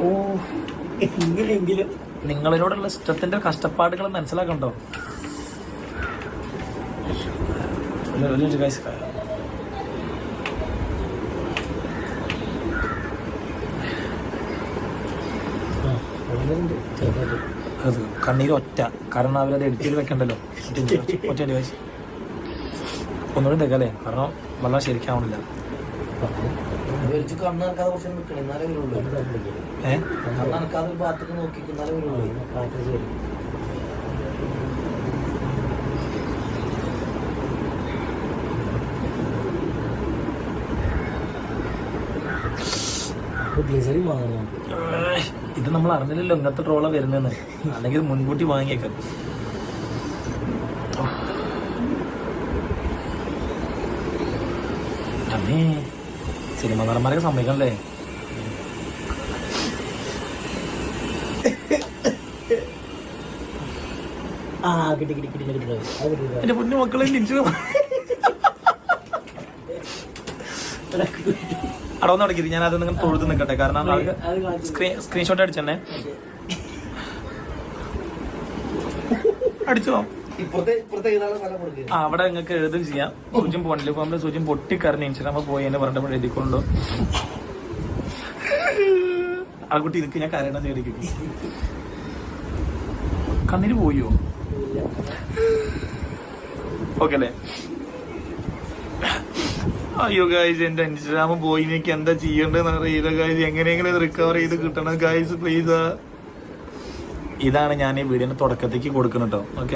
ഓ ഇങ്ങനെയെങ്കിലും നിങ്ങളോടുള്ള ഇഷ്ടത്തിന്റെ കഷ്ടപ്പാടുകൾ മനസ്സിലാക്കണ്ടോ? കണ്ണീര് ഒറ്റ, കാരണം അവരത് എഡിറ്റ് ചെയ്ത് വെക്കണ്ടല്ലോ. ഒറ്റ വയസ്സ് ഒന്നുകൂടി തെക്കല്ലേ, കാരണം വെള്ളം ശരിക്കാവണില്ല. ഇത് നമ്മൾ അറിഞ്ഞില്ലല്ലോ ഇങ്ങനത്തെ ട്രോള വരുന്നെന്ന്, അല്ലെങ്കിൽ മുൻകൂട്ടി വാങ്ങിയേക്കാം. അമ്മേ, സിനിമ നടന്മാരൊക്കെ സമ്മതിക്കണല്ലേ? എന്റെ പൊന്നു മക്കളെ തിരിച്ചു അടവന്ന് അടക്കിയത് ഞാൻ അത് നിങ്ങൾ തൊഴുത് നിൽക്കട്ടെ, കാരണം സ്ക്രീൻഷോട്ട് അടിച്ചെന്നെ. അടിച്ചോ? അവിടെ നിങ്ങൾക്ക് എഴുതും ചെയ്യാം. സൂചിയും പോകണില്ല, ഇപ്പൊ നമ്മള് സൂചിയും പൊട്ടിക്കറിഞ്ഞ ഇൻസ്റ്റാഗ്രാമ പോയി എന്നെ പറഞ്ഞപ്പോൾ എഴുതിക്കൊണ്ടോ. ആ കുട്ടി എനിക്ക് ഞാൻ കരയണം നേടിക്കും. കണ്ണിന് പോയോ? ഓക്കെ അല്ലേ? അയ്യോ ഗായ്സ്, എന്റെ ഇൻസ്റ്റാഗ്രാമ പോയി, എനിക്ക് എന്താ ചെയ്യേണ്ടതെന്ന് അറിയില്ല ഗായ്സ്. എങ്ങനെയെങ്കിലും ഇത് റിക്കവർ ചെയ്ത് കിട്ടണം ഗായ്സ്, പ്ലീസ്. ഇതാണ് ഞാൻ ഈ വീഡിയോന്റെ തുടക്കത്തേക്ക് കൊടുക്കുന്നത് കേട്ടോ. ഓക്കെ.